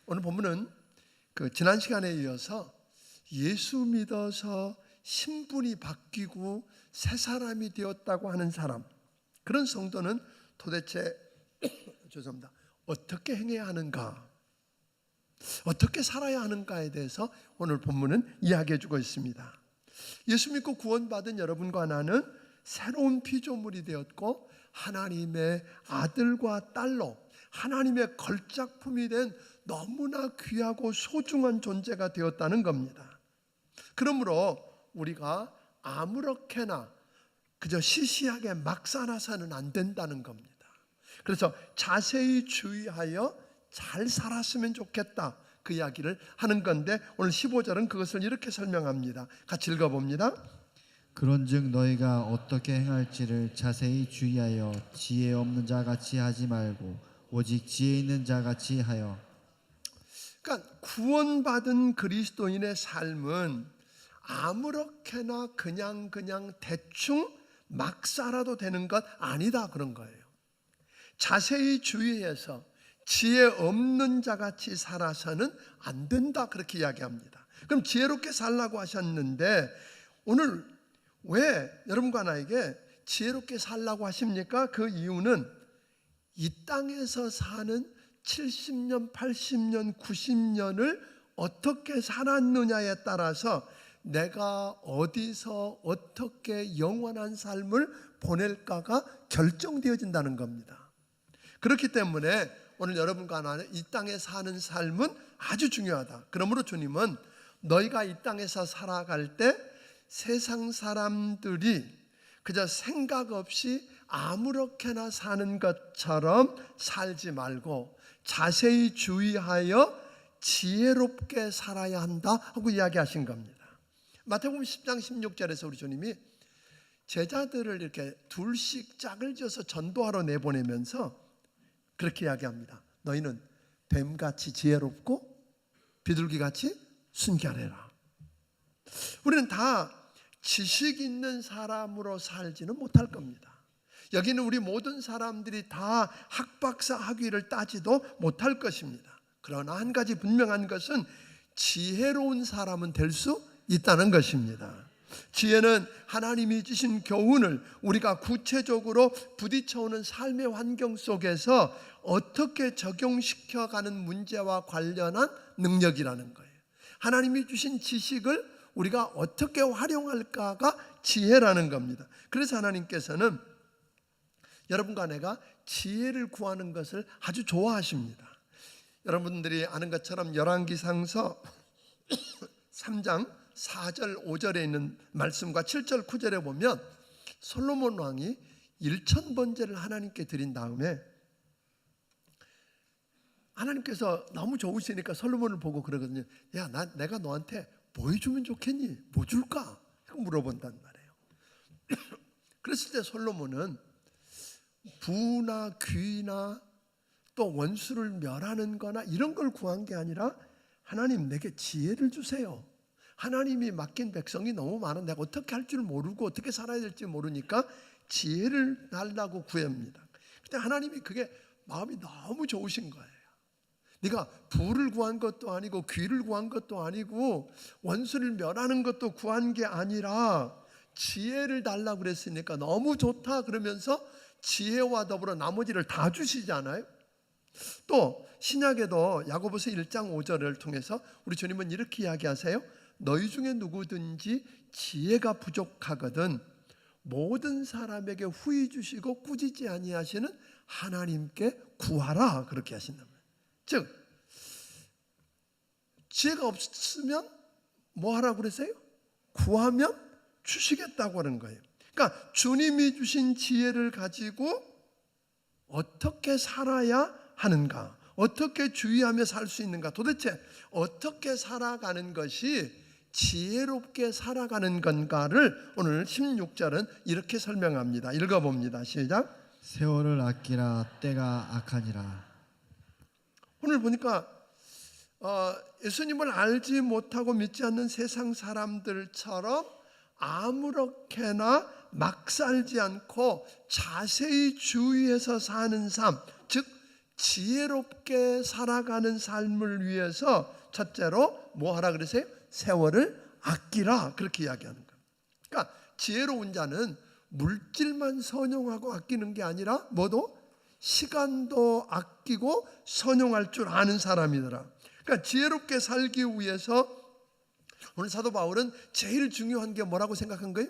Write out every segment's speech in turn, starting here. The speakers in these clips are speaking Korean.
오늘 본문은 지난 시간에 이어서 예수 믿어서 신분이 바뀌고 새 사람이 되었다고 하는 사람, 그런 성도는 도대체 죄송합니다. 어떻게 행해야 하는가, 어떻게 살아야 하는가에 대해서 오늘 본문은 이야기해 주고 있습니다. 예수 믿고 구원받은 여러분과 나는 새로운 피조물이 되었고 하나님의 아들과 딸로 하나님의 걸작품이 된 너무나 귀하고 소중한 존재가 되었다는 겁니다. 그러므로 우리가 아무렇게나 그저 시시하게 막 살아서는 안 된다는 겁니다. 그래서 자세히 주의하여 잘 살았으면 좋겠다, 그 이야기를 하는 건데 오늘 15절은 그것을 이렇게 설명합니다. 같이 읽어봅니다. 그런즉 너희가 어떻게 행할지를 자세히 주의하여 지혜 없는 자같이 하지 말고 오직 지혜 있는 자같이 하여. 그러니까 구원받은 그리스도인의 삶은 아무렇게나 그냥 대충 막 살아도 되는 것 아니다, 그런 거예요. 자세히 주의해서 지혜 없는 자같이 살아서는 안 된다, 그렇게 이야기합니다. 그럼 지혜롭게 살라고 하셨는데 오늘 왜 여러분과 나에게 지혜롭게 살라고 하십니까? 그 이유는 이 땅에서 사는 70년, 80년, 90년을 어떻게 살았느냐에 따라서 내가 어디서 어떻게 영원한 삶을 보낼까가 결정되어진다는 겁니다. 그렇기 때문에 오늘 여러분과 나는 이 땅에 사는 삶은 아주 중요하다. 그러므로 주님은 너희가 이 땅에서 살아갈 때 세상 사람들이 그저 생각 없이 아무렇게나 사는 것처럼 살지 말고 자세히 주의하여 지혜롭게 살아야 한다 하고 이야기하신 겁니다. 마태복음 10장 16절에서 우리 주님이 제자들을 이렇게 둘씩 짝을 지어서 전도하러 내보내면서 그렇게 이야기합니다. 너희는 뱀같이 지혜롭고 비둘기같이 순결해라. 우리는 다 지식 있는 사람으로 살지는 못할 겁니다. 여기는 우리 모든 사람들이 다 학박사 학위를 따지도 못할 것입니다. 그러나 한 가지 분명한 것은 지혜로운 사람은 될 수 있다는 것입니다. 지혜는 하나님이 주신 교훈을 우리가 구체적으로 부딪혀오는 삶의 환경 속에서 어떻게 적용시켜가는 문제와 관련한 능력이라는 거예요. 하나님이 주신 지식을 우리가 어떻게 활용할까가 지혜라는 겁니다. 그래서 하나님께서는 여러분과 내가 지혜를 구하는 것을 아주 좋아하십니다. 여러분들이 아는 것처럼 열왕기상서 3장 4절 5절에 있는 말씀과 7절 9절에 보면 솔로몬 왕이 1000번제를 하나님께 드린 다음에 하나님께서 너무 좋으시니까 솔로몬을 보고 그러거든요. 야, 내가 너한테 뭐 해주면 좋겠니? 뭐 줄까? 물어본단 말이에요. 그랬을 때 솔로몬은 부나 귀나 또 원수를 멸하는 거나 이런 걸 구한 게 아니라 하나님, 내게 지혜를 주세요. 하나님이 맡긴 백성이 너무 많아 내가 어떻게 할 줄 모르고 어떻게 살아야 될지 모르니까 지혜를 달라고 구합니다. 그때 하나님이 그게 마음이 너무 좋으신 거예요. 네가 부를 구한 것도 아니고 귀를 구한 것도 아니고 원수를 멸하는 것도 구한 게 아니라 지혜를 달라고 그랬으니까 너무 좋다 그러면서 지혜와 더불어 나머지를 다 주시잖아요. 또 신약에도 야고보서 1장 5절을 통해서 우리 주님은 이렇게 이야기하세요. 너희 중에 누구든지 지혜가 부족하거든 모든 사람에게 후히 주시고 꾸짖지 아니하시는 하나님께 구하라, 그렇게 하신단 말이에요. 즉 지혜가 없으면 뭐 하라고 그러세요? 구하면 주시겠다고 하는 거예요. 그러니까 주님이 주신 지혜를 가지고 어떻게 살아야 하는가, 어떻게 주의하며 살 수 있는가, 도대체 어떻게 살아가는 것이 지혜롭게 살아가는 건가를 오늘 16절은 이렇게 설명합니다. 읽어봅니다. 시작. 세월을 아끼라 때가 악하니라. 오늘 보니까 예수님을 알지 못하고 믿지 않는 세상 사람들처럼 아무렇게나 막 살지 않고 자세히 주의해서 사는 삶, 즉 지혜롭게 살아가는 삶을 위해서 첫째로 뭐 하라 그러세요? 세월을 아끼라, 그렇게 이야기하는 거예요. 그러니까 지혜로운 자는 물질만 선용하고 아끼는 게 아니라 뭐도? 시간도 아끼고 선용할 줄 아는 사람이더라. 그러니까 지혜롭게 살기 위해서 오늘 사도 바울은 제일 중요한 게 뭐라고 생각한 거예요?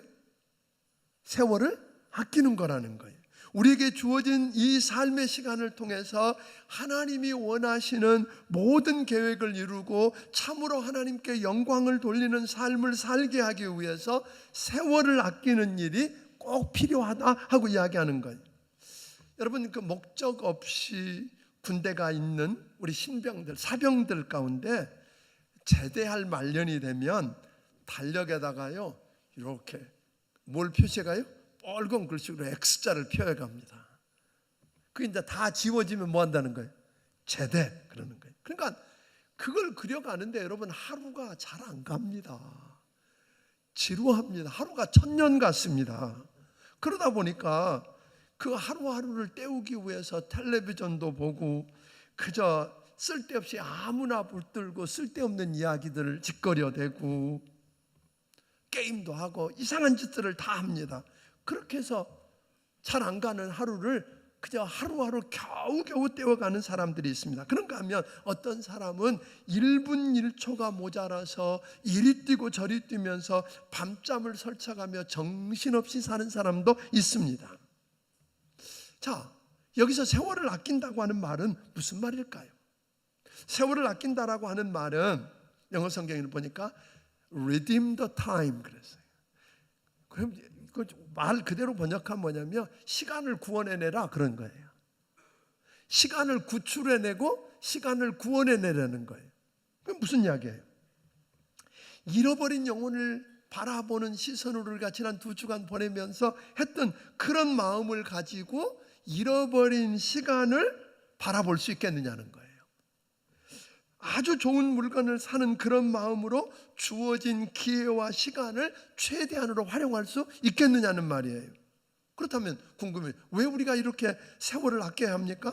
세월을 아끼는 거라는 거예요. 우리에게 주어진 이 삶의 시간을 통해서 하나님이 원하시는 모든 계획을 이루고 참으로 하나님께 영광을 돌리는 삶을 살게 하기 위해서 세월을 아끼는 일이 꼭 필요하다 하고 이야기하는 거예요. 여러분, 그 목적 없이 군대가 있는 우리 신병들, 사병들 가운데 제대할 말년이 되면 달력에다가요 이렇게 뭘 표시해가요? 빨간 글씨로 X자를 표해갑니다. 그게 이제 다 지워지면 뭐 한다는 거예요? 제대, 그러는 거예요. 그러니까 그걸 그려가는데 여러분 하루가 잘 안 갑니다. 지루합니다. 하루가 1000년 같습니다. 그러다 보니까 그 하루하루를 때우기 위해서 텔레비전도 보고 그저 쓸데없이 아무나 붙들고 쓸데없는 이야기들을 짓거려대고 게임도 하고 이상한 짓들을 다 합니다. 그렇게 해서 잘 안 가는 하루를 그저 하루하루 겨우겨우 때워가는 사람들이 있습니다. 그런가 하면 어떤 사람은 1분 1초가 모자라서 이리 뛰고 저리 뛰면서 밤잠을 설쳐가며 정신없이 사는 사람도 있습니다. 자, 여기서 세월을 아낀다고 하는 말은 무슨 말일까요? 세월을 아낀다라고 하는 말은 영어 성경을 보니까 redeem the time 그랬어요. 그럼 그 말 그대로 번역하면 뭐냐면 시간을 구원해내라 그런 거예요. 시간을 구출해내고 시간을 구원해내라는 거예요. 그게 무슨 이야기예요? 잃어버린 영혼을 바라보는 시선으로 우리가 지난 2주간 보내면서 했던 그런 마음을 가지고 잃어버린 시간을 바라볼 수 있겠느냐는 거예요. 아주 좋은 물건을 사는 그런 마음으로 주어진 기회와 시간을 최대한으로 활용할 수 있겠느냐는 말이에요. 그렇다면 궁금해요. 왜 우리가 이렇게 세월을 아껴야 합니까?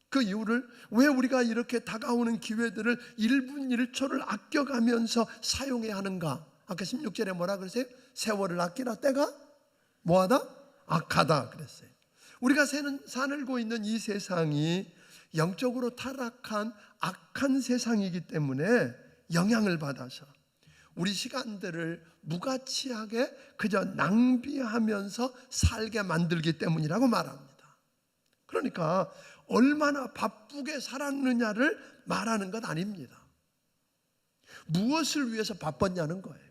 그 이유를, 왜 우리가 이렇게 다가오는 기회들을 1분 1초를 아껴가면서 사용해야 하는가? 아까 16절에 뭐라 그랬어요? 세월을 아끼라, 때가 뭐하다? 악하다 그랬어요. 우리가 살고 있는 이 세상이 영적으로 타락한 악한 세상이기 때문에 영향을 받아서 우리 시간들을 무가치하게 그저 낭비하면서 살게 만들기 때문이라고 말합니다. 그러니까 얼마나 바쁘게 살았느냐를 말하는 것 아닙니다. 무엇을 위해서 바빴냐는 거예요.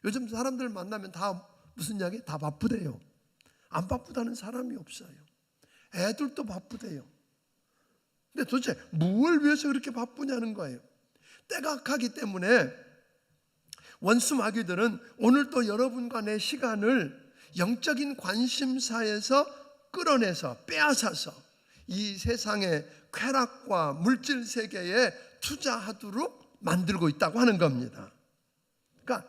요즘 사람들 만나면 다 무슨 이야기? 다 바쁘대요. 안 바쁘다는 사람이 없어요. 애들도 바쁘대요. 근데 도대체 뭘 위해서 그렇게 바쁘냐는 거예요. 때가 악하기 때문에 원수 마귀들은 오늘 또 여러분과 내 시간을 영적인 관심사에서 끌어내서 빼앗아서 이 세상의 쾌락과 물질 세계에 투자하도록 만들고 있다고 하는 겁니다. 그러니까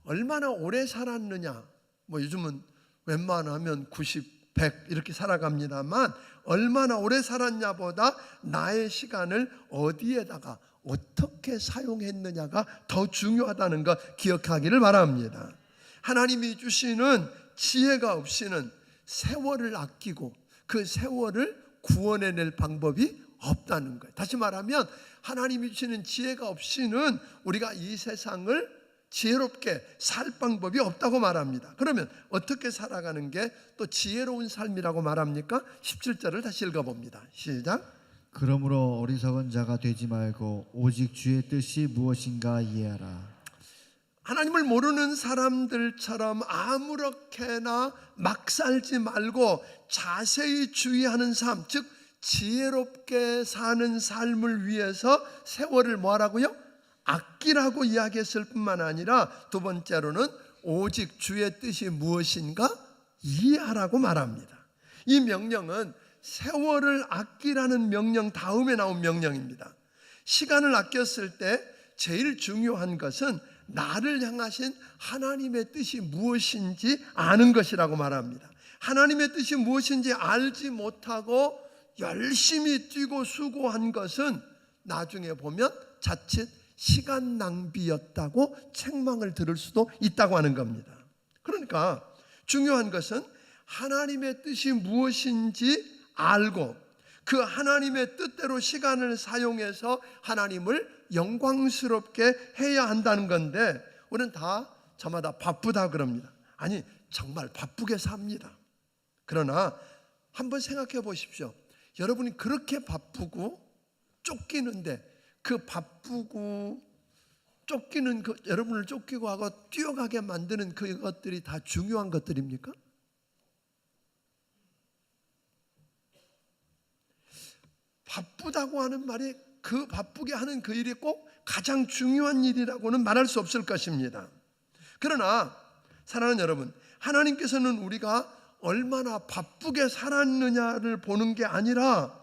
얼마나 오래 살았느냐, 뭐 요즘은 웬만하면 90, 100 이렇게 살아갑니다만 얼마나 오래 살았냐보다 나의 시간을 어디에다가 어떻게 사용했느냐가 더 중요하다는 거 기억하기를 바랍니다. 하나님이 주시는 지혜가 없이는 세월을 아끼고 그 세월을 구원해낼 방법이 없다는 거예요. 다시 말하면 하나님이 주시는 지혜가 없이는 우리가 이 세상을 지혜롭게 살 방법이 없다고 말합니다. 그러면 어떻게 살아가는 게 또 지혜로운 삶이라고 말합니까? 17절을 다시 읽어봅니다. 시작. 그러므로 어리석은 자가 되지 말고 오직 주의 뜻이 무엇인가 이해하라. 하나님을 모르는 사람들처럼 아무렇게나 막 살지 말고 자세히 주의하는 삶, 즉 지혜롭게 사는 삶을 위해서 세월을 뭐하라고요? 아끼라고 이야기했을 뿐만 아니라 두 번째로는 오직 주의 뜻이 무엇인가 이해하라고 말합니다. 이 명령은 세월을 아끼라는 명령 다음에 나온 명령입니다. 시간을 아꼈을 때 제일 중요한 것은 나를 향하신 하나님의 뜻이 무엇인지 아는 것이라고 말합니다. 하나님의 뜻이 무엇인지 알지 못하고 열심히 뛰고 수고한 것은 나중에 보면 자칫 시간 낭비였다고 책망을 들을 수도 있다고 하는 겁니다. 그러니까 중요한 것은 하나님의 뜻이 무엇인지 알고 그 하나님의 뜻대로 시간을 사용해서 하나님을 영광스럽게 해야 한다는 건데, 우리는 다 저마다 바쁘다 그럽니다. 아니, 정말 바쁘게 삽니다. 그러나 한번 생각해 보십시오. 여러분이 그렇게 바쁘고 쫓기는데 그 바쁘고 쫓기는 여러분을 쫓기고 하고 뛰어가게 만드는 그것들이 다 중요한 것들입니까? 바쁘다고 하는 말이 그 바쁘게 하는 그 일이 꼭 가장 중요한 일이라고는 말할 수 없을 것입니다. 그러나 사랑하는 여러분, 하나님께서는 우리가 얼마나 바쁘게 살았느냐를 보는 게 아니라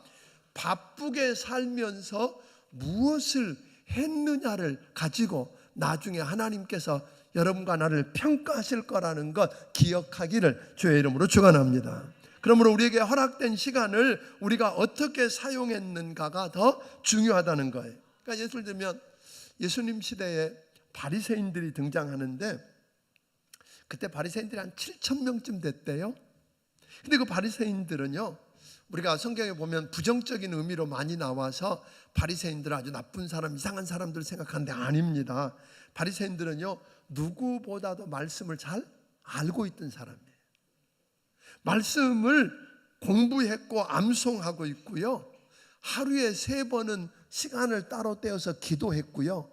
바쁘게 살면서 무엇을 했느냐를 가지고 나중에 하나님께서 여러분과 나를 평가하실 거라는 것 기억하기를 주의 이름으로 축원합니다. 그러므로 우리에게 허락된 시간을 우리가 어떻게 사용했는가가 더 중요하다는 거예요. 그러니까 예를 들면 예수님 시대에 바리새인들이 등장하는데 그때 바리새인들이 한 7,000명쯤 됐대요. 근데 그 바리새인들은요, 우리가 성경에 보면 부정적인 의미로 많이 나와서 바리새인들은 아주 나쁜 사람, 이상한 사람들 생각하는데 아닙니다. 바리새인들은요, 누구보다도 말씀을 잘 알고 있던 사람이에요. 말씀을 공부했고 암송하고 있고요, 하루에 3번은 시간을 따로 떼어서 기도했고요,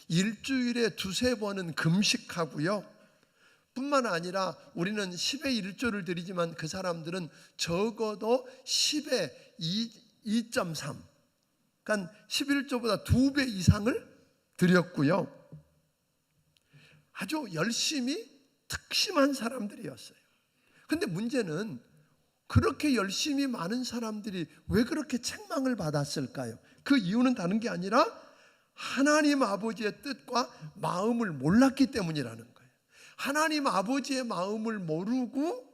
일주일에 2-3번은 금식하고요, 뿐만 아니라 우리는 10의 1조를 드리지만 그 사람들은 적어도 10의 2.3, 그러니까 11조보다 2배 이상을 드렸고요, 아주 열심히 특심한 사람들이었어요. 그런데 문제는 그렇게 열심히 많은 사람들이 왜 그렇게 책망을 받았을까요? 그 이유는 다른 게 아니라 하나님 아버지의 뜻과 마음을 몰랐기 때문이라는 거예요. 하나님 아버지의 마음을 모르고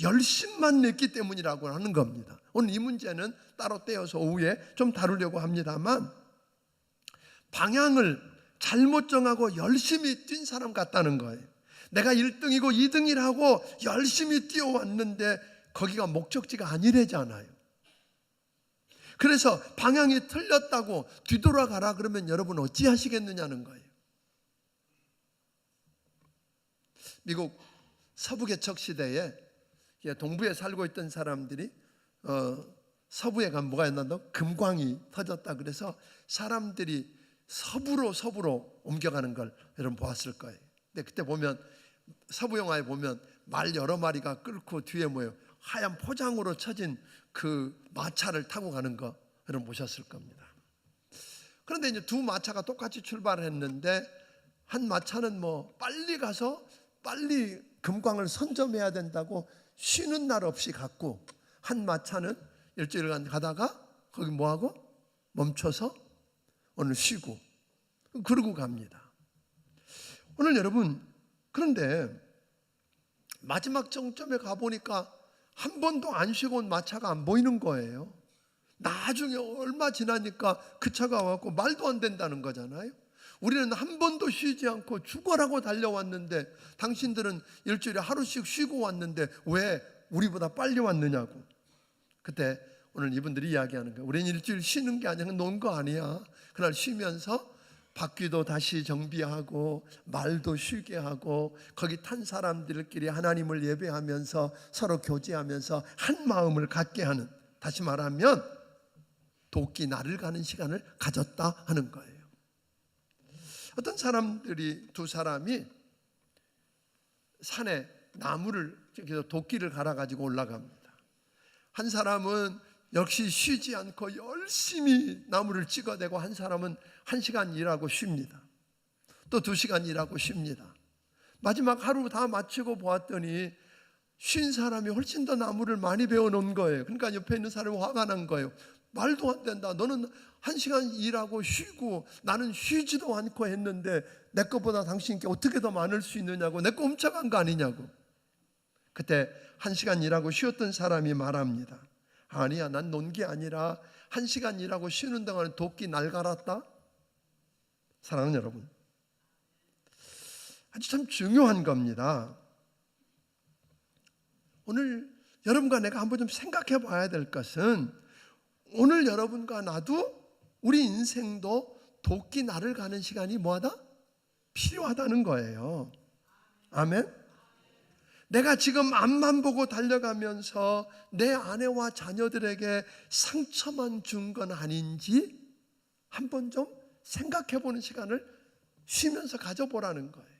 열심만 냈기 때문이라고 하는 겁니다. 오늘 이 문제는 따로 떼어서 오후에 좀 다루려고 합니다만, 방향을 잘못 정하고 열심히 뛴 사람 같다는 거예요. 내가 1등이고 2등이라고 열심히 뛰어왔는데 거기가 목적지가 아니래잖아요. 그래서 방향이 틀렸다고 뒤돌아가라 그러면 여러분 어찌 하시겠느냐는 거예요. 미국 서부개척 시대에 동부에 살고 있던 사람들이 서부에 가면 뭐가 있나? 금광이 터졌다. 그래서 사람들이 서부로 옮겨가는 걸 여러분 보았을 거예요. 근데 그때 보면 서부 영화에 보면 말 여러 마리가 끌고 뒤에 뭐예요? 하얀 포장으로 쳐진 그 마차를 타고 가는 거 여러분 보셨을 겁니다. 그런데 이제 두 마차가 똑같이 출발을 했는데 한 마차는 뭐 빨리 가서 빨리 금광을 선점해야 된다고 쉬는 날 없이 갔고, 한 마차는 일주일간 가다가 거기 뭐하고 멈춰서 오늘 쉬고 그러고 갑니다. 오늘 여러분, 그런데 마지막 정점에 가보니까 한 번도 안 쉬고 온 마차가 안 보이는 거예요. 나중에 얼마 지나니까 그 차가 와서 말도 안 된다는 거잖아요. 우리는 한 번도 쉬지 않고 죽어라고 달려왔는데 당신들은 일주일에 하루씩 쉬고 왔는데 왜 우리보다 빨리 왔느냐고. 그때 오늘 이분들이 이야기하는 거예요. 우리는 일주일 쉬는 게 아니라 논 거 아니야. 그날 쉬면서 바퀴도 다시 정비하고 말도 쉬게 하고 거기 탄 사람들끼리 하나님을 예배하면서 서로 교제하면서 한 마음을 갖게 하는, 다시 말하면 도끼 나를 가는 시간을 가졌다 하는 거예요. 어떤 사람들이, 두 사람이 산에 나무를, 도끼를 갈아가지고 올라갑니다. 한 사람은 역시 쉬지 않고 열심히 나무를 찍어대고, 한 사람은 1시간 일하고 쉽니다. 또 2시간 일하고 쉽니다. 마지막 하루 다 마치고 보았더니 쉰 사람이 훨씬 더 나무를 많이 베어놓은 거예요. 그러니까 옆에 있는 사람이 화가 난 거예요. 말도 안 된다. 너는 1시간 일하고 쉬고 나는 쉬지도 않고 했는데 내 것보다 당신께 어떻게 더 많을 수 있느냐고, 내 거 훔쳐간 거 아니냐고. 그때 1시간 일하고 쉬었던 사람이 말합니다. 아니야, 난 논 게 아니라 1시간 일하고 쉬는 동안에 도끼 날 갈았다. 사랑하는 여러분, 아주 참 중요한 겁니다. 오늘 여러분과 내가 한번 좀 생각해 봐야 될 것은, 오늘 여러분과 나도 우리 인생도 도끼 날을 가는 시간이 뭐하다? 필요하다는 거예요. 아멘. 내가 지금 앞만 보고 달려가면서 내 아내와 자녀들에게 상처만 준 건 아닌지 한번 좀 생각해 보는 시간을 쉬면서 가져보라는 거예요.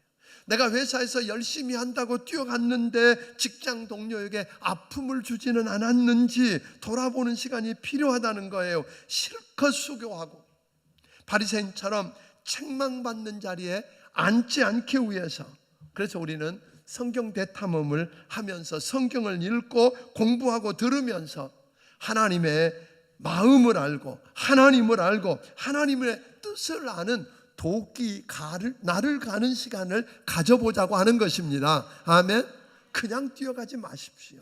내가 회사에서 열심히 한다고 뛰어갔는데 직장 동료에게 아픔을 주지는 않았는지 돌아보는 시간이 필요하다는 거예요. 실컷 수고하고 바리새인처럼 책망받는 자리에 앉지 않기 위해서, 그래서 우리는 성경 대탐험을 하면서 성경을 읽고 공부하고 들으면서 하나님의 마음을 알고 하나님을 알고 하나님의 뜻을 아는 도끼 나를 가는 시간을 가져보자고 하는 것입니다. 아멘. 그냥 뛰어가지 마십시오.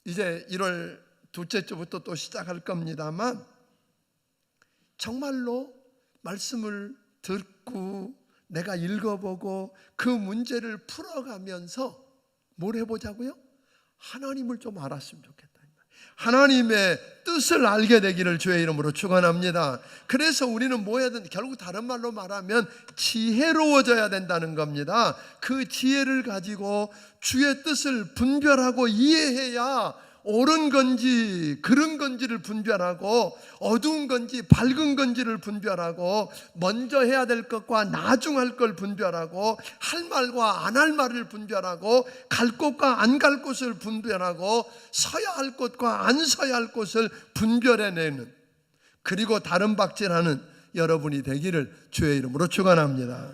이제 1월 둘째 주부터 또 시작할 겁니다만, 정말로 말씀을 듣고 내가 읽어보고 그 문제를 풀어가면서 뭘 해보자고요? 하나님을 좀 알았으면 좋겠다. 하나님의 뜻을 알게 되기를 주의 이름으로 축원합니다. 그래서 우리는 뭐 해야 된다? 결국 다른 말로 말하면 지혜로워져야 된다는 겁니다. 그 지혜를 가지고 주의 뜻을 분별하고 이해해야 옳은 건지 그른 건지를 분별하고 어두운 건지 밝은 건지를 분별하고 먼저 해야 될 것과 나중할 걸 분별하고 할 말과 안 할 말을 분별하고 갈 곳과 안 갈 곳을 분별하고 서야 할 곳과 안 서야 할 곳을 분별해내는, 그리고 다른 박질하는 여러분이 되기를 주의 이름으로 축원합니다.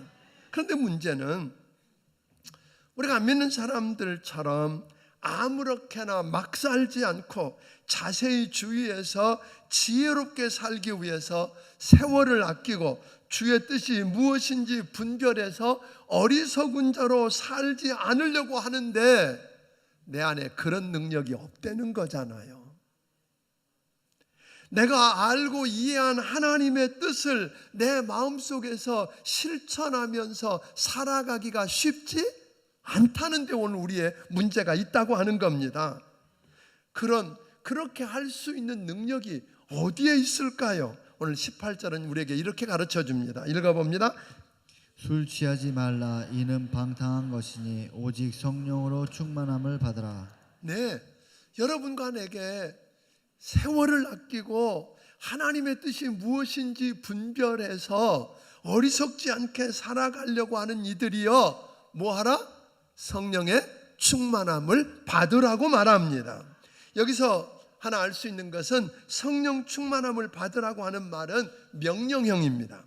그런데 문제는 우리가 안 믿는 사람들처럼 아무렇게나 막 살지 않고 자세히 주의해서 지혜롭게 살기 위해서 세월을 아끼고 주의 뜻이 무엇인지 분별해서 어리석은 자로 살지 않으려고 하는데 내 안에 그런 능력이 없다는 거잖아요. 내가 알고 이해한 하나님의 뜻을 내 마음속에서 실천하면서 살아가기가 쉽지 않다는 데 오늘 우리의 문제가 있다고 하는 겁니다. 그렇게 할 수 있는 능력이 어디에 있을까요? 오늘 18절은 우리에게 이렇게 가르쳐 줍니다. 읽어봅니다. 술 취하지 말라. 이는 방탕한 것이니 오직 성령으로 충만함을 받으라. 네, 여러분과 내게 세월을 아끼고 하나님의 뜻이 무엇인지 분별해서 어리석지 않게 살아가려고 하는 이들이여 뭐하라? 성령의 충만함을 받으라고 말합니다. 여기서 하나 알 수 있는 것은 성령 충만함을 받으라고 하는 말은 명령형입니다.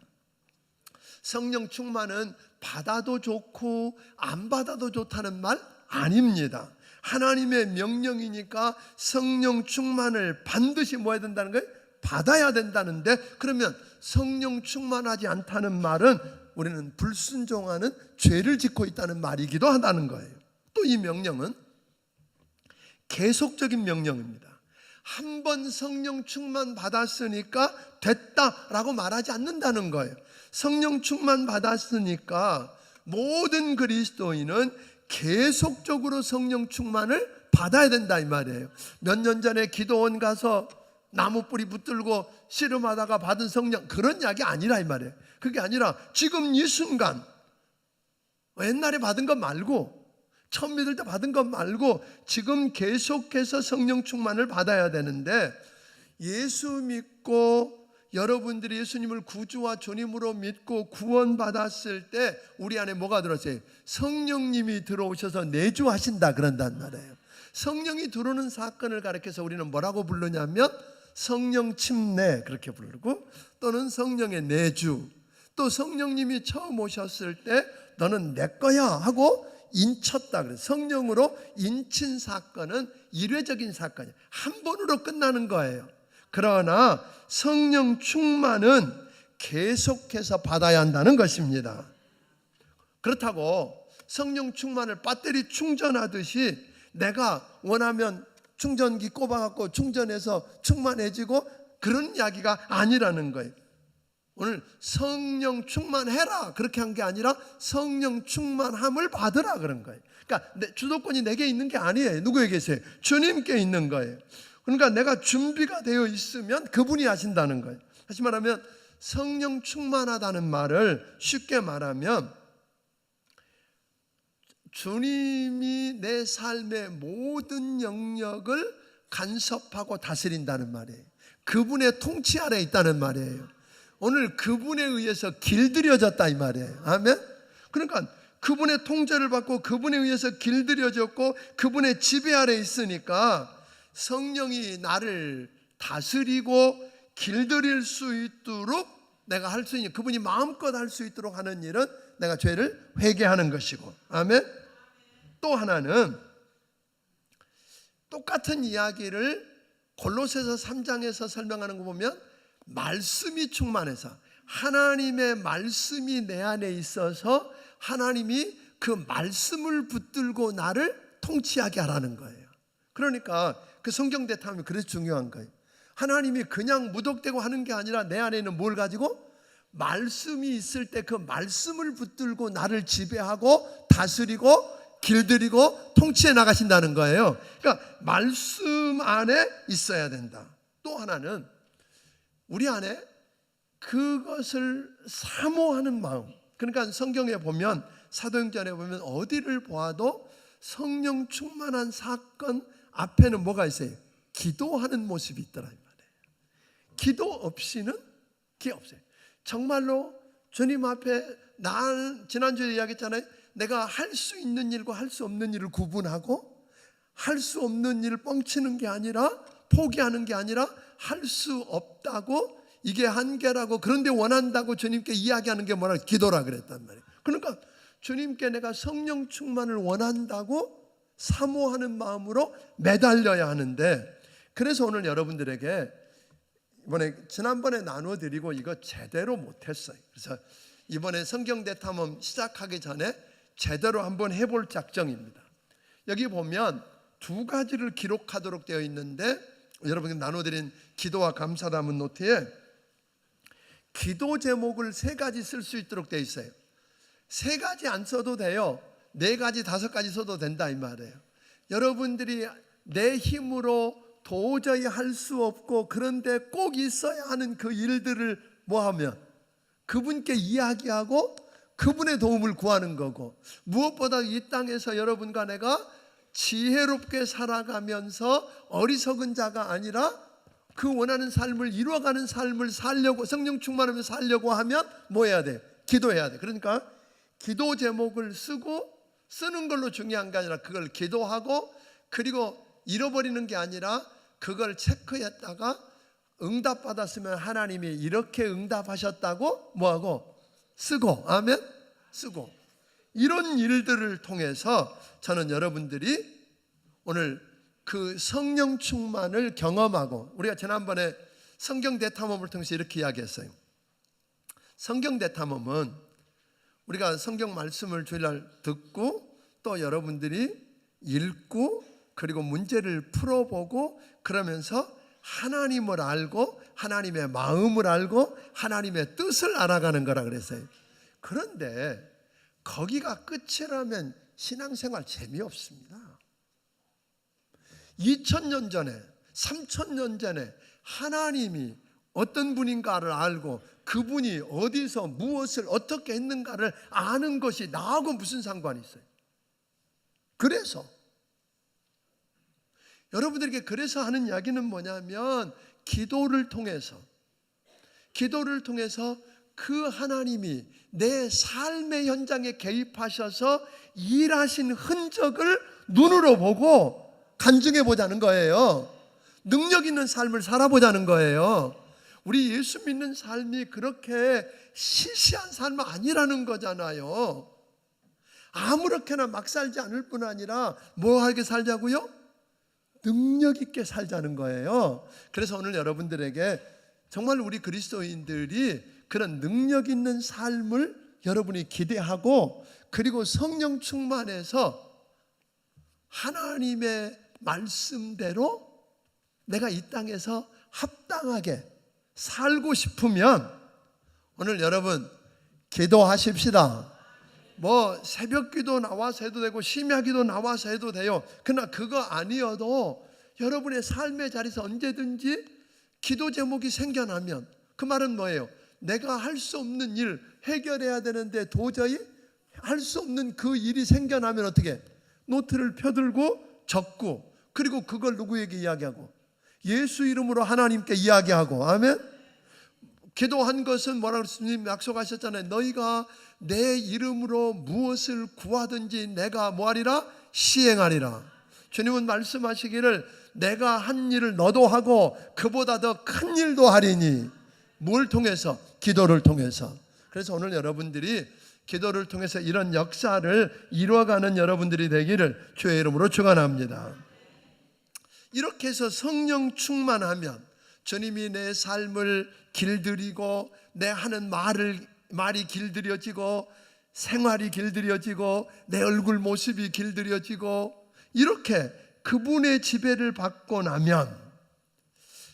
성령 충만은 받아도 좋고 안 받아도 좋다는 말 아닙니다. 하나님의 명령이니까 성령 충만을 반드시 뭐 해야 된다는 거예요? 받아야 된다는데, 그러면 성령 충만하지 않다는 말은 우리는 불순종하는 죄를 짓고 있다는 말이기도 하다는 거예요. 또 이 명령은 계속적인 명령입니다. 한 번 성령 충만 받았으니까 됐다라고 말하지 않는다는 거예요. 성령 충만 받았으니까 모든 그리스도인은 계속적으로 성령 충만을 받아야 된다 이 말이에요. 몇 년 전에 기도원 가서 나무 뿌리 붙들고 씨름하다가 받은 성령, 그런 이야기 아니라 이 말이에요. 그게 아니라 지금 이 순간, 옛날에 받은 것 말고, 처음 믿을 때 받은 것 말고 지금 계속해서 성령 충만을 받아야 되는데, 예수 믿고 여러분들이 예수님을 구주와 주님으로 믿고 구원받았을 때 우리 안에 뭐가 들어왔어요? 성령님이 들어오셔서 내주하신다 그런단 말이에요. 성령이 들어오는 사건을 가리켜서 우리는 뭐라고 부르냐면 성령 침례 그렇게 부르고, 또는 성령의 내주, 또 성령님이 처음 오셨을 때 너는 내 거야 하고 인쳤다 그래요. 성령으로 인친 사건은 일회적인 사건이에요. 한 번으로 끝나는 거예요. 그러나 성령 충만은 계속해서 받아야 한다는 것입니다. 그렇다고 성령 충만을 배터리 충전하듯이 내가 원하면 충전기 꼽아갖고 충전해서 충만해지고 그런 이야기가 아니라는 거예요. 오늘 성령 충만해라 그렇게 한 게 아니라 성령 충만함을 받으라 그런 거예요. 그러니까 주도권이 내게 있는 게 아니에요. 누구에게 있어요? 주님께 있는 거예요. 그러니까 내가 준비가 되어 있으면 그분이 하신다는 거예요. 다시 말하면 성령 충만하다는 말을 쉽게 말하면 주님이 내 삶의 모든 영역을 간섭하고 다스린다는 말이에요. 그분의 통치 아래 있다는 말이에요. 오늘 그분에 의해서 길들여졌다 이 말이에요. 아멘. 그러니까 그분의 통제를 받고 그분에 의해서 길들여졌고 그분의 지배 아래 있으니까 성령이 나를 다스리고 길들일 수 있도록 내가 할 수 있는, 그분이 마음껏 할 수 있도록 하는 일은 내가 죄를 회개하는 것이고. 아멘. 또 하나는 똑같은 이야기를 골로새서 3장에서 설명하는 거 보면 말씀이 충만해서 하나님의 말씀이 내 안에 있어서 하나님이 그 말씀을 붙들고 나를 통치하게 하라는 거예요. 그러니까 그 성경 대탐이 그래서 중요한 거예요. 하나님이 그냥 무덕대고 하는 게 아니라 내 안에 있는 뭘 가지고 말씀이 있을 때 그 말씀을 붙들고 나를 지배하고 다스리고 길들이고 통치해 나가신다는 거예요. 그러니까 말씀 안에 있어야 된다. 또 하나는 우리 안에 그것을 사모하는 마음. 그러니까 성경에 보면 사도행전에 보면 어디를 보아도 성령 충만한 사건 앞에는 뭐가 있어요? 기도하는 모습이 있더라 이 말이에요. 기도 없이는 게 없어요. 정말로 주님 앞에 난 지난주에 이야기했잖아요. 내가 할 수 있는 일과 할 수 없는 일을 구분하고 할 수 없는 일을 뻥치는 게 아니라 포기하는 게 아니라 할 수 없다고 이게 한계라고 그런데 원한다고 주님께 이야기하는 게 뭐라 기도라 그랬단 말이에요. 그러니까 주님께 내가 성령 충만을 원한다고 사모하는 마음으로 매달려야 하는데, 그래서 오늘 여러분들에게 지난번에 나눠드리고 이거 제대로 못했어요. 그래서 이번에 성경 대탐험 시작하기 전에 제대로 한번 해볼 작정입니다. 여기 보면 두 가지를 기록하도록 되어 있는데 여러분께 나눠드린 기도와 감사 담은 노트에 기도 제목을 세 가지 쓸 수 있도록 되어 있어요. 세 가지 안 써도 돼요. 네 가지, 다섯 가지 써도 된다 이 말이에요. 여러분들이 내 힘으로 도저히 할 수 없고 그런데 꼭 있어야 하는 그 일들을 뭐하면 그분께 이야기하고 그분의 도움을 구하는 거고, 무엇보다 이 땅에서 여러분과 내가 지혜롭게 살아가면서 어리석은 자가 아니라 그 원하는 삶을 이루어가는 삶을 살려고, 성령 충만하며 살려고 하면 뭐 해야 돼? 기도해야 돼. 그러니까 기도 제목을 쓰는 걸로 중요한 게 아니라 그걸 기도하고, 그리고 잃어버리는 게 아니라 그걸 체크했다가 응답받았으면 하나님이 이렇게 응답하셨다고 뭐하고 쓰고, 아멘? 쓰고. 이런 일들을 통해서 저는 여러분들이 오늘 그 성령 충만을 경험하고, 우리가 지난번에 성경 대탐험을 통해서 이렇게 이야기했어요. 성경 대탐험은 우리가 성경 말씀을 주일날 듣고 또 여러분들이 읽고 그리고 문제를 풀어보고 그러면서 하나님을 알고 하나님의 마음을 알고 하나님의 뜻을 알아가는 거라 그랬어요. 그런데 거기가 끝이라면 신앙생활 재미없습니다. 2000년 전에 3000년 전에 하나님이 어떤 분인가를 알고 그분이 어디서 무엇을 어떻게 했는가를 아는 것이 나하고 무슨 상관이 있어요? 그래서 여러분들에게 그래서 하는 이야기는 뭐냐면 기도를 통해서 그 하나님이 내 삶의 현장에 개입하셔서 일하신 흔적을 눈으로 보고 간증해 보자는 거예요. 능력 있는 삶을 살아보자는 거예요. 우리 예수 믿는 삶이 그렇게 시시한 삶은 아니라는 거잖아요. 아무렇게나 막 살지 않을 뿐 아니라 뭐하게 살자고요? 능력 있게 살자는 거예요. 그래서 오늘 여러분들에게 정말 우리 그리스도인들이 그런 능력 있는 삶을 여러분이 기대하고, 그리고 성령 충만해서 하나님의 말씀대로 내가 이 땅에서 합당하게 살고 싶으면 오늘 여러분 기도하십시다. 뭐 새벽 기도 나와서 해도 되고 심야 기도 나와서 해도 돼요. 그러나 그거 아니어도 여러분의 삶의 자리에서 언제든지 기도 제목이 생겨나면 그 말은 뭐예요? 내가 할 수 없는 일 해결해야 되는데 도저히 할 수 없는 그 일이 생겨나면 어떻게? 노트를 펴들고 적고 그리고 그걸 누구에게 이야기하고? 예수 이름으로 하나님께 이야기하고. 아멘. 기도한 것은 뭐라고 주님 약속하셨잖아요. 너희가 내 이름으로 무엇을 구하든지 내가 뭐하리라? 시행하리라. 주님은 말씀하시기를 내가 한 일을 너도 하고 그보다 더 큰 일도 하리니. 뭘 통해서? 기도를 통해서. 그래서 오늘 여러분들이 기도를 통해서 이런 역사를 이루어가는 여러분들이 되기를 주의 이름으로 축원합니다. 이렇게 해서 성령 충만하면 주님이 내 삶을 길들이고 내 하는 말이 길들여지고 생활이 길들여지고 내 얼굴 모습이 길들여지고 이렇게 그분의 지배를 받고 나면,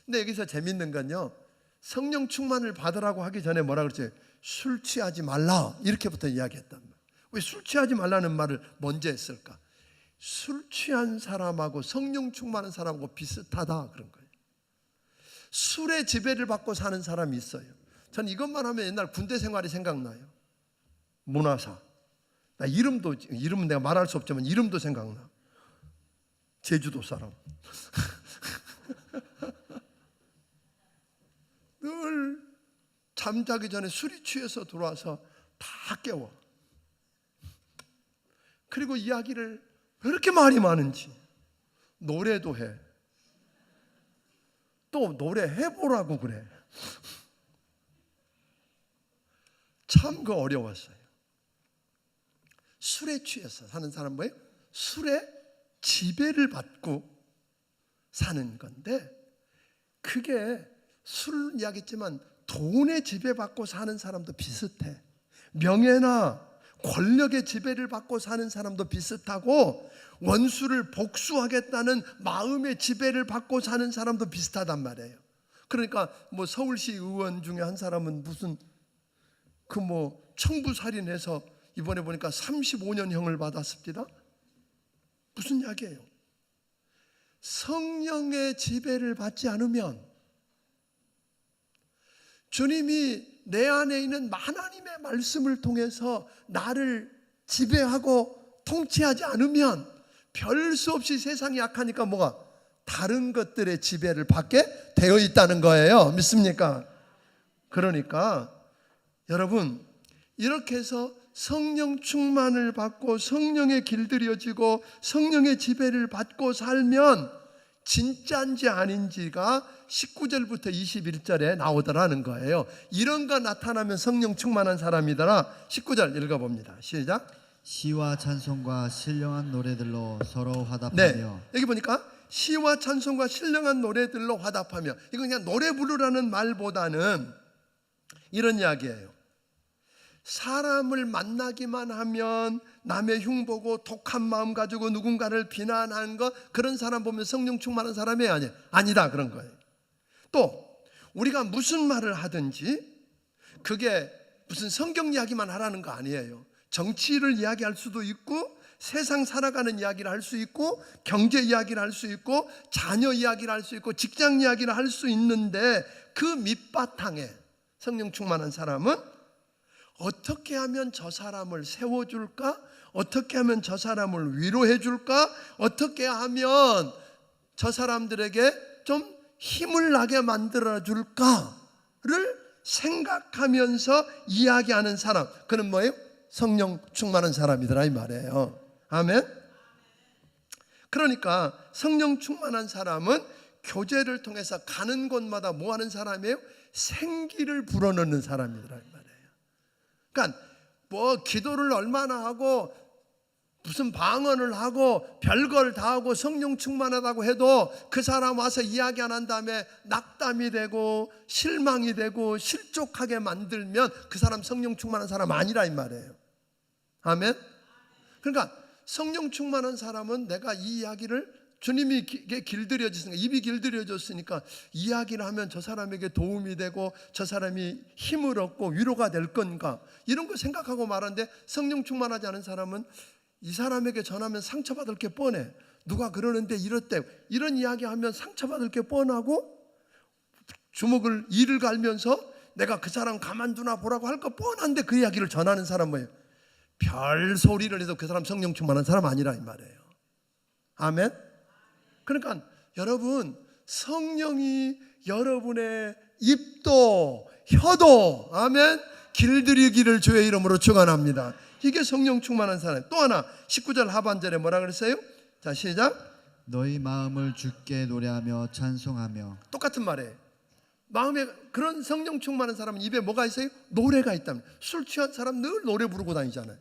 근데 여기서 재밌는 건요, 성령 충만을 받으라고 하기 전에 뭐라 그랬지? 술 취하지 말라 이렇게부터 이야기했단 말이에요. 왜 술 취하지 말라는 말을 먼저 했을까? 술 취한 사람하고 성령 충만한 사람하고 비슷하다 그런 거예요. 술의 지배를 받고 사는 사람이 있어요. 전 이것만 하면 옛날 군대 생활이 생각나요. 문화사. 나 이름은 내가 말할 수 없지만 이름도 생각나. 제주도 사람. 늘 잠자기 전에 술이 취해서 들어와서 다 깨워. 그리고 이야기를 왜 이렇게 말이 많은지. 노래도 해. 또 노래 해보라고 그래. 참 그 어려웠어요. 술에 취해서 사는 사람 뭐예요? 술에 지배를 받고 사는 건데, 그게 술 이야기했지만 돈에 지배받고 사는 사람도 비슷해. 명예나 권력의 지배를 받고 사는 사람도 비슷하고, 원수를 복수하겠다는 마음의 지배를 받고 사는 사람도 비슷하단 말이에요. 그러니까 뭐 서울시 의원 중에 한 사람은 무슨 그 뭐 청부살인해서 이번에 보니까 35년형을 받았습니다. 무슨 이야기예요? 성령의 지배를 받지 않으면, 주님이 내 안에 있는 하나님의 말씀을 통해서 나를 지배하고 통치하지 않으면 별 수 없이 세상이 약하니까 뭐가? 다른 것들의 지배를 받게 되어 있다는 거예요. 믿습니까? 그러니까 여러분, 이렇게 해서 성령 충만을 받고 성령에 길들여지고 성령의 지배를 받고 살면 진짜인지 아닌지가 19절부터 21절에 나오더라는 거예요. 이런 거 나타나면 성령 충만한 사람이더라. 19절 읽어봅니다. 시작. 시와 찬송과 신령한 노래들로 서로 화답하며. 네, 여기 보니까 시와 찬송과 신령한 노래들로 화답하며. 이건 그냥 노래 부르라는 말보다는 이런 이야기예요. 사람을 만나기만 하면 남의 흉보고 독한 마음 가지고 누군가를 비난하는 거, 그런 사람 보면 성령 충만한 사람이 아니다 그런 거예요. 또 우리가 무슨 말을 하든지 그게 무슨 성경 이야기만 하라는 거 아니에요. 정치를 이야기할 수도 있고 세상 살아가는 이야기를 할 수 있고 경제 이야기를 할 수 있고 자녀 이야기를 할 수 있고 직장 이야기를 할 수 있는데, 그 밑바탕에 성령 충만한 사람은 어떻게 하면 저 사람을 세워줄까? 어떻게 하면 저 사람을 위로해줄까? 어떻게 하면 저 사람들에게 좀 힘을 나게 만들어줄까를 생각하면서 이야기하는 사람, 그는 뭐예요? 성령 충만한 사람이더라 이 말이에요. 아멘. 그러니까 성령 충만한 사람은 교제를 통해서 가는 곳마다 뭐 하는 사람이에요? 생기를 불어넣는 사람이더라 이 말이에요. 그러니까 뭐 기도를 얼마나 하고 무슨 방언을 하고 별걸 다 하고 성령 충만하다고 해도 그 사람 와서 이야기 안 한 다음에 낙담이 되고 실망이 되고 실족하게 만들면 그 사람 성령 충만한 사람 아니라 이 말이에요. 아멘. 그러니까 성령 충만한 사람은 내가 이 이야기를 주님이 길들여졌으니까, 입이 길들여졌으니까 이야기를 하면 저 사람에게 도움이 되고 저 사람이 힘을 얻고 위로가 될 건가, 이런 거 생각하고 말하는데, 성령 충만하지 않은 사람은 이 사람에게 전하면 상처받을 게 뻔해. 누가 그러는데 이렇대, 이런 이야기하면 상처받을 게 뻔하고, 주먹을 이를 갈면서 내가 그 사람 가만두나 보라고 할 거 뻔한데 그 이야기를 전하는 사람 뭐예요? 별 소리를 해도 그 사람 성령 충만한 사람 아니라 이 말이에요. 아멘. 그러니까 여러분, 성령이 여러분의 입도 혀도, 아멘, 길들이기를 주의 이름으로 축원합니다. 이게 성령 충만한 사람. 또 하나 19절 하반절에 뭐라 그랬어요? 자, 시작. 너희 마음을 주께 노래하며 찬송하며. 똑같은 말이에요. 마음에, 그런 성령 충만한 사람은 입에 뭐가 있어요? 노래가 있답니다. 술 취한 사람 늘 노래 부르고 다니잖아요.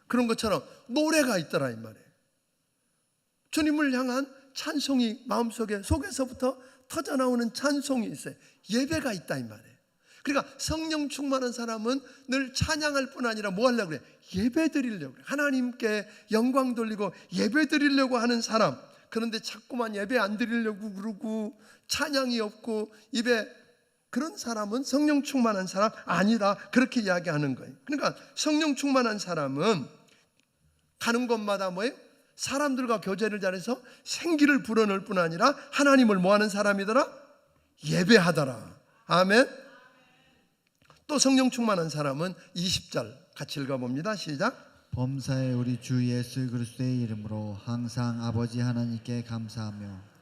그런 것처럼 노래가 있더라 이 말이에요. 주님을 향한 찬송이 마음속에, 속에서부터 터져나오는 찬송이 있어요. 예배가 있다 이 말이에요. 그러니까 성령 충만한 사람은 늘 찬양할 뿐 아니라 뭐 하려고 그래? 예배 드리려고 그래. 하나님께 영광 돌리고 예배 드리려고 하는 사람. 그런데 자꾸만 예배 안 드리려고 그러고 찬양이 없고 입에, 그런 사람은 성령 충만한 사람 아니다, 그렇게 이야기하는 거예요. 그러니까 성령 충만한 사람은 가는 곳마다 뭐예요? 사람들과 교제를 잘해서 생기를 불어넣을 뿐 아니라 하나님을 뭐하는 사람이더라? 예배하더라. 아멘. 또 성령 충만한 사람은 20절 같이 읽어봅니다. 시작. 범사에 우리 주 예수 그리스도의 이름으로 항상 아버지 하나님께 감사하며.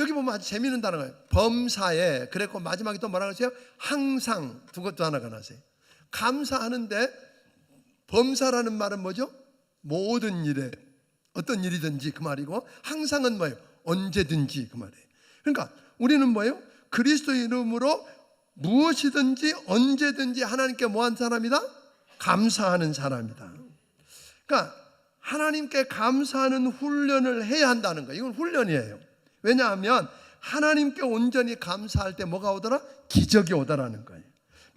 여기 보면 아주 재미있는 단어가 있어요. 범사에, 그랬고 마지막에 또 뭐라고 하세요? 항상, 두 것도 하나가 나세요. 감사하는데 범사라는 말은 뭐죠? 모든 일에, 어떤 일이든지 그 말이고, 항상은 뭐예요? 언제든지 그 말이에요. 그러니까 우리는 뭐예요? 그리스도 이름으로 무엇이든지 언제든지 하나님께 뭐한 사람이다? 감사하는 사람이다. 그러니까 하나님께 감사하는 훈련을 해야 한다는 거예요. 이건 훈련이에요. 왜냐하면 하나님께 온전히 감사할 때 뭐가 오더라? 기적이 오더라는 거예요.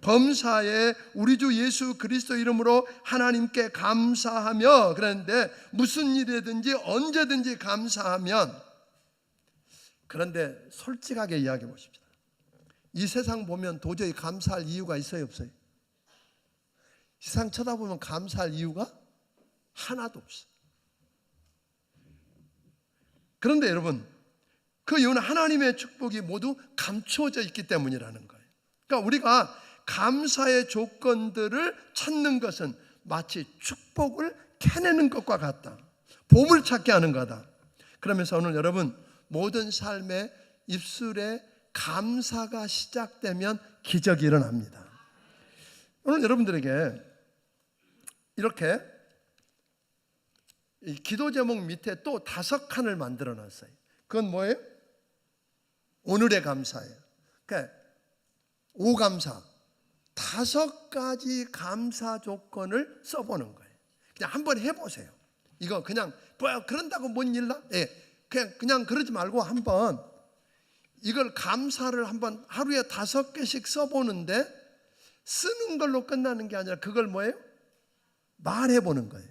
범사에 우리 주 예수 그리스도 이름으로 하나님께 감사하며, 그런데 무슨 일이든지 언제든지 감사하면. 그런데 솔직하게 이야기해 보십시오. 이 세상 보면 도저히 감사할 이유가 있어요, 없어요? 세상 쳐다보면 감사할 이유가 하나도 없어요. 그런데 여러분, 그 이유는 하나님의 축복이 모두 감추어져 있기 때문이라는 거예요. 그러니까 우리가 감사의 조건들을 찾는 것은 마치 축복을 캐내는 것과 같다. 보물 찾기 하는 거다. 그러면서 오늘 여러분, 모든 삶의 입술에 감사가 시작되면 기적이 일어납니다. 오늘 여러분들에게 이렇게 이 기도 제목 밑에 또 5칸을 만들어 놨어요. 그건 뭐예요? 오늘의 감사예요. 그러니까 5감사, 5가지 감사 조건을 써보는 거예요. 그냥 한번 해보세요. 이거 그냥 뭐 그런다고 뭔 일나? 예, 그냥 그러지 말고 한번 이걸 감사를 한번 하루에 5개씩 써보는데, 쓰는 걸로 끝나는 게 아니라 그걸 뭐예요? 말해보는 거예요.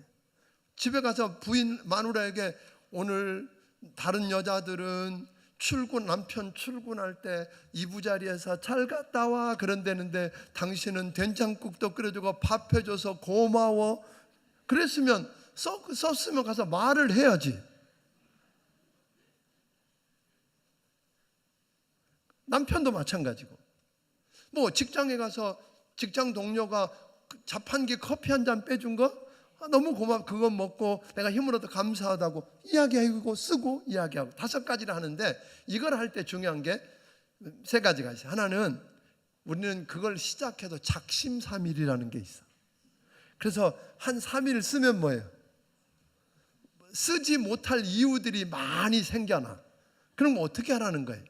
집에 가서 부인 마누라에게 오늘 다른 여자들은 남편 출근할 때 이부자리에서 잘 갔다 와 그런다는데 당신은 된장국도 끓여주고 밥 해줘서 고마워. 그랬으면 썼으면 가서 말을 해야지. 남편도 마찬가지고, 뭐 직장에 가서 직장 동료가 자판기 커피 한 잔 빼준 거 너무 고맙고 그거 먹고 내가 힘을 얻어 감사하다고 이야기하고 쓰고 이야기하고 5가지를 하는데, 이걸 할 때 중요한 게 3가지가 있어요. 하나는 우리는 그걸 시작해도 작심삼일이라는 게 있어. 그래서 한 3일 쓰면 뭐예요? 쓰지 못할 이유들이 많이 생겨나. 그럼 어떻게 하라는 거예요?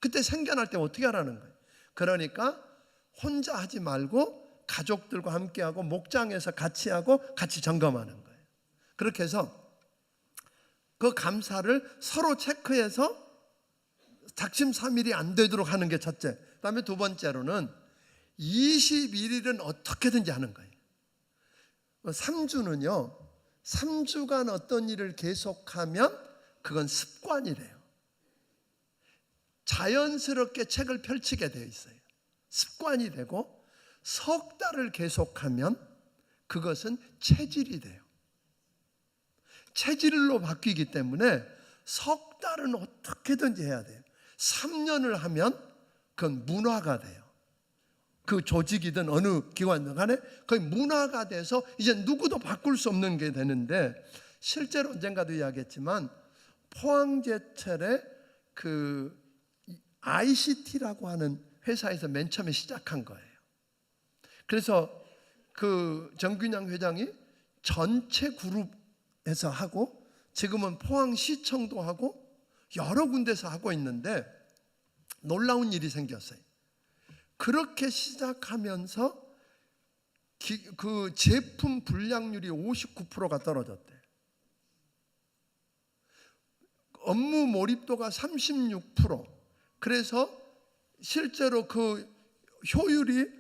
그때 생겨날 때 어떻게 하라는 거예요? 그러니까 혼자 하지 말고 가족들과 함께하고 목장에서 같이 하고 같이 점검하는 거예요. 그렇게 해서 그 감사를 서로 체크해서 작심삼일이 안 되도록 하는 게 첫째. 그다음에 2번째로는 21일은 어떻게든지 하는 거예요. 3주는요 3주간 어떤 일을 계속하면 그건 습관이래요. 자연스럽게 책을 펼치게 되어 있어요. 습관이 되고 석 달을 계속하면 그것은 체질이 돼요. 체질로 바뀌기 때문에 석 달은 어떻게든지 해야 돼요. 3년을 하면 그건 문화가 돼요. 그 조직이든 어느 기관이든 간에 거의 문화가 돼서 이제 누구도 바꿀 수 없는 게 되는데, 실제로 언젠가도 이야기했지만 포항제철에 그 ICT라고 하는 회사에서 맨 처음에 시작한 거예요. 그래서 그 정균양 회장이 전체 그룹에서 하고 지금은 포항시청도 하고 여러 군데서 하고 있는데, 놀라운 일이 생겼어요. 그렇게 시작하면서 그 제품 불량률이 59%가 떨어졌대. 업무 몰입도가 36%. 그래서 실제로 그 효율이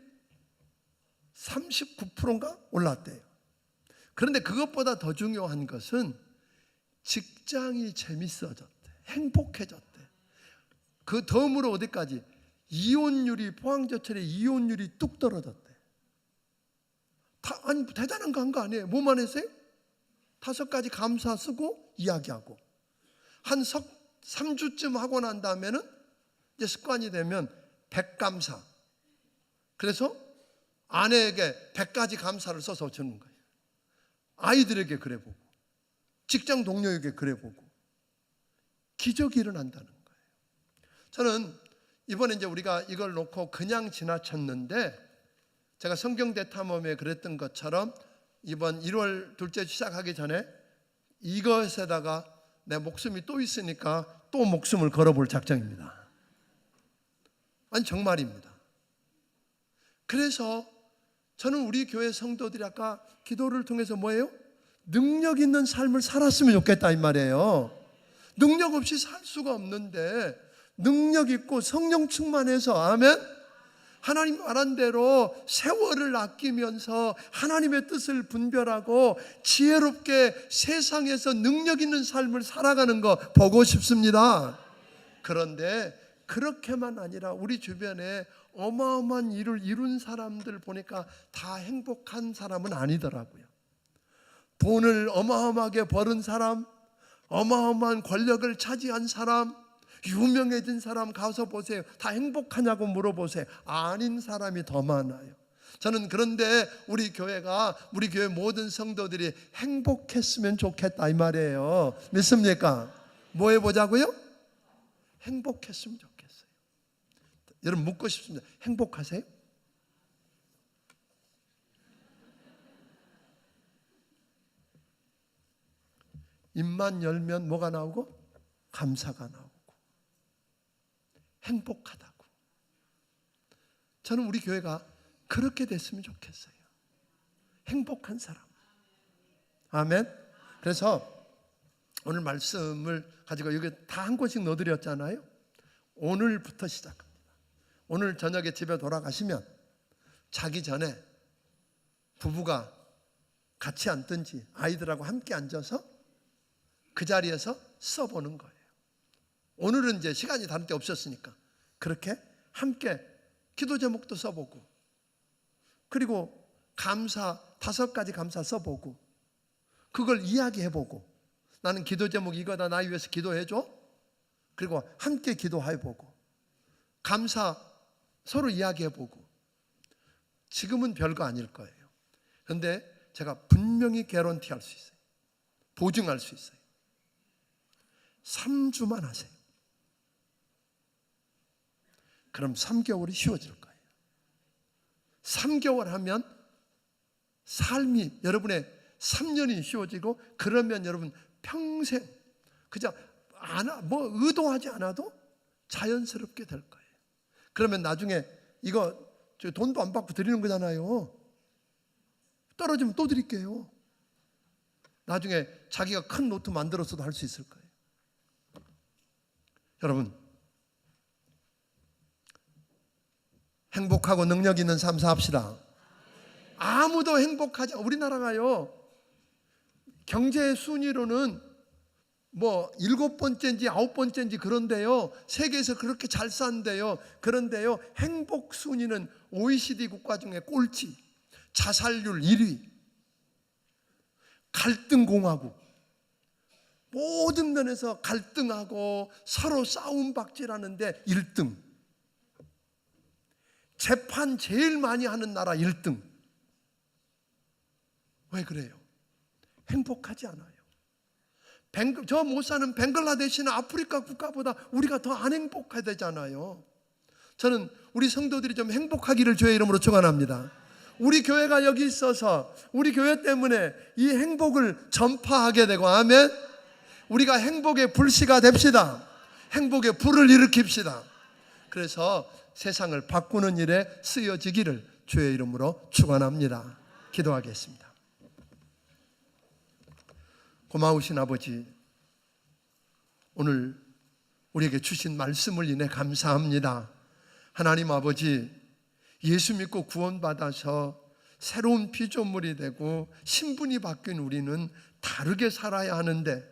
39%인가 올랐대요. 그런데 그것보다 더 중요한 것은 직장이 재밌어졌대. 행복해졌대. 그 덤으로 어디까지? 이혼율이, 포항제철의 이혼율이 뚝 떨어졌대. 아니 대단한 거 한 거 아니에요. 뭐만 했어요? 5가지 감사 쓰고 이야기하고 한 3주쯤 하고 난 다음에는 이제 습관이 되면 100감사. 그래서 아내에게 100가지 감사를 써서 주는 거예요. 아이들에게 그래 보고 직장 동료에게 그래 보고 기적이 일어난다는 거예요. 저는 이번에 이제 우리가 이걸 놓고 그냥 지나쳤는데, 제가 성경 대탐험에 그랬던 것처럼 이번 1월 둘째 주 시작하기 전에 이것에다가 내 목숨이 또 있으니까 또 목숨을 걸어볼 작정입니다. 아니 정말입니다. 그래서 저는 우리 교회 성도들이 아까 기도를 통해서 뭐예요? 능력 있는 삶을 살았으면 좋겠다 이 말이에요. 능력 없이 살 수가 없는데 능력 있고 성령 충만해서, 아멘, 하나님 말한 대로 세월을 아끼면서 하나님의 뜻을 분별하고 지혜롭게 세상에서 능력 있는 삶을 살아가는 거 보고 싶습니다. 그런데 그렇게만 아니라 우리 주변에 어마어마한 일을 이룬 사람들 보니까 다 행복한 사람은 아니더라고요. 돈을 어마어마하게 벌은 사람, 어마어마한 권력을 차지한 사람, 유명해진 사람 가서 보세요. 다 행복하냐고 물어보세요. 아닌 사람이 더 많아요. 저는 그런데 우리 교회가, 우리 교회 모든 성도들이 행복했으면 좋겠다 이 말이에요. 믿습니까? 뭐 해보자고요? 행복했으면 좋겠어요. 여러분 묻고 싶습니다. 행복하세요? 입만 열면 뭐가 나오고? 감사가 나오고 행복하다고. 저는 우리 교회가 그렇게 됐으면 좋겠어요. 행복한 사람. 아멘. 그래서 오늘 말씀을 가지고 여기 다 한 곳씩 넣어드렸잖아요. 오늘부터 시작합니다. 오늘 저녁에 집에 돌아가시면 자기 전에 부부가 같이 앉든지 아이들하고 함께 앉아서 그 자리에서 써보는 거예요. 오늘은 이제 시간이 다른 때 없었으니까 그렇게 함께 기도 제목도 써보고, 그리고 감사 5가지 감사 써보고, 그걸 이야기해보고, 나는 기도 제목 이거다, 나 위해서 기도해줘. 그리고 함께 기도해보고, 감사 서로 이야기해보고. 지금은 별거 아닐 거예요. 그런데 제가 분명히 개런티할 수 있어요. 보증할 수 있어요. 3주만 하세요. 그럼 3개월이 쉬워질 거예요. 3개월 하면 삶이, 여러분의 3년이 쉬워지고, 그러면 여러분 평생 그저 뭐 의도하지 않아도 자연스럽게 될 거예요. 그러면 나중에 이거 돈도 안 받고 드리는 거잖아요. 떨어지면 또 드릴게요. 나중에 자기가 큰 노트 만들어서도 할 수 있을 거예요. 여러분, 행복하고 능력 있는 삶 삽시다. 아무도 행복하지, 우리나라가요 경제 순위로는 뭐 7번째인지 9번째인지 그런데요, 세계에서 그렇게 잘 산대요. 그런데요, 행복 순위는 OECD 국가 중에 꼴찌, 자살률 1위, 갈등 공화국, 모든 면에서 갈등하고 서로 싸움 박질하는데 1등, 재판 제일 많이 하는 나라 1등. 왜 그래요? 행복하지 않아요. 저 못 사는 벵글라데시나 아프리카 국가보다 우리가 더 안 행복해야 되잖아요. 저는 우리 성도들이 좀 행복하기를 주의 이름으로 축원합니다. 우리 교회가 여기 있어서 우리 교회 때문에 이 행복을 전파하게 되고, 아멘. 우리가 행복의 불씨가 됩시다. 행복의 불을 일으킵시다. 그래서 세상을 바꾸는 일에 쓰여지기를 주의 이름으로 축원합니다. 기도하겠습니다. 고마우신 아버지, 오늘 우리에게 주신 말씀을 인해 감사합니다. 하나님 아버지, 예수 믿고 구원받아서 새로운 피조물이 되고 신분이 바뀐 우리는 다르게 살아야 하는데,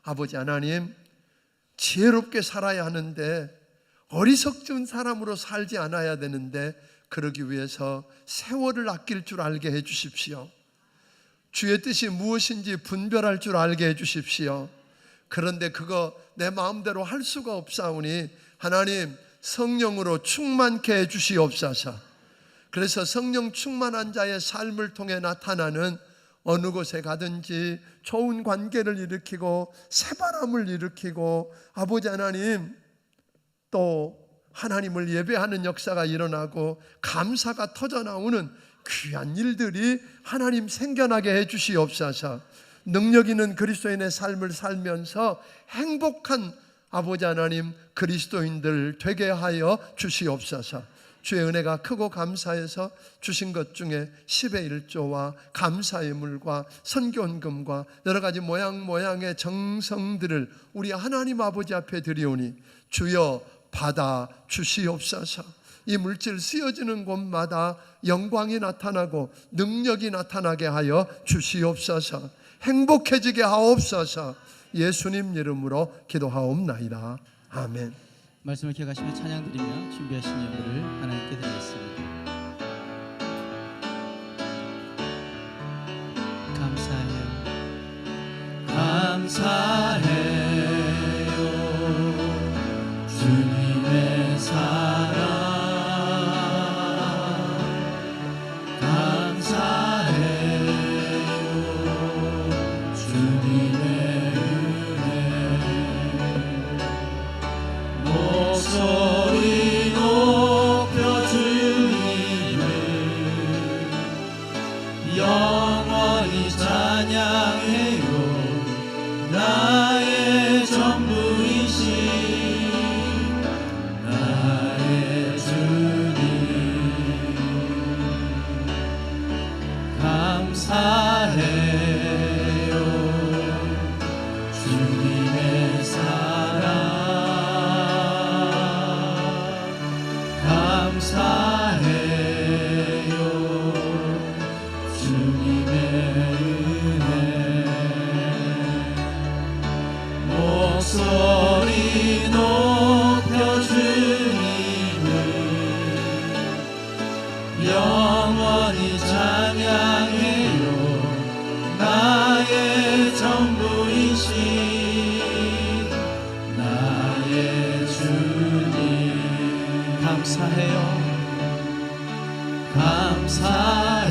아버지 하나님, 지혜롭게 살아야 하는데 어리석은 사람으로 살지 않아야 되는데, 그러기 위해서 세월을 아낄 줄 알게 해 주십시오. 주의 뜻이 무엇인지 분별할 줄 알게 해 주십시오. 그런데 그거 내 마음대로 할 수가 없사오니 하나님, 성령으로 충만케 해 주시옵소서. 그래서 성령 충만한 자의 삶을 통해 나타나는 어느 곳에 가든지 좋은 관계를 일으키고 새바람을 일으키고, 아버지 하나님, 또 하나님을 예배하는 역사가 일어나고 감사가 터져나오는 귀한 일들이 하나님 생겨나게 해 주시옵소서. 능력 있는 그리스도인의 삶을 살면서 행복한 아버지 하나님, 그리스도인들 되게 하여 주시옵소서. 주의 은혜가 크고 감사해서 주신 것 중에 10의 1조와 감사의 물과 선교헌금과 여러 가지 모양의 정성들을 우리 하나님 아버지 앞에 드리오니 주여 받아 주시옵소서. 이 물질 쓰여지는 곳마다 영광이 나타나고 능력이 나타나게 하여 주시옵소서. 행복해지게 하옵소서. 예수님 이름으로 기도하옵나이다. 아멘. 말씀을 기억하시며 찬양 드리며 준비하신 예물을 하나님께 드리겠습니다. 감사해요. 감사해요. 주님의 사랑. 감사해요. 주님의 목소리 높여 주님을 영원히 찬양해요. 나의 전부이신 나의 주님. 감사해요. 주님의 사랑. 감사해요. 주님의 은혜. 목소리 높여 주님을 영원히 찬양해요. 나의 전부이신 나의 주님. 감사해요.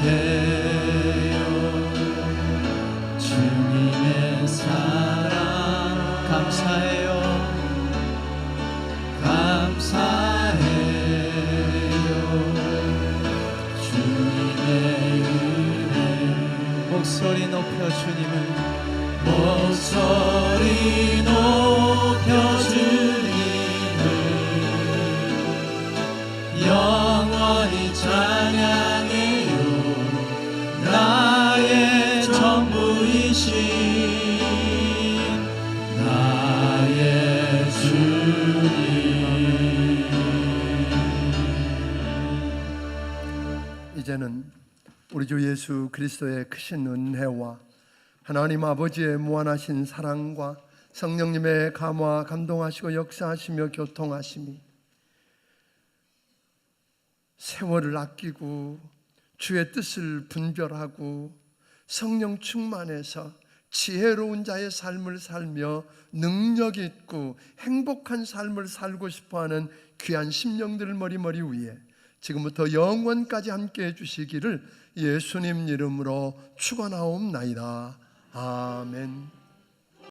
감사해요. 주님의 사랑. 감사해요. 감사해요. 주님의 은혜. 목소리 높여 주님을 목소리 높여 주님을 영원히 찬양해요. 나의 전부이신 나의 주님. 이제는 우리 주 예수 그리스도의 크신 은혜와 하나님 아버지의 무한하신 사랑과 성령님의 감화 감동하시고 역사하시며 교통하심이 세월을 아끼고 주의 뜻을 분별하고 성령 충만해서 지혜로운 자의 삶을 살며 능력 있고 행복한 삶을 살고 싶어하는 귀한 심령들을 머리머리 위에 지금부터 영원까지 함께 해주시기를 예수님 이름으로 축원하옵나이다. 아멘.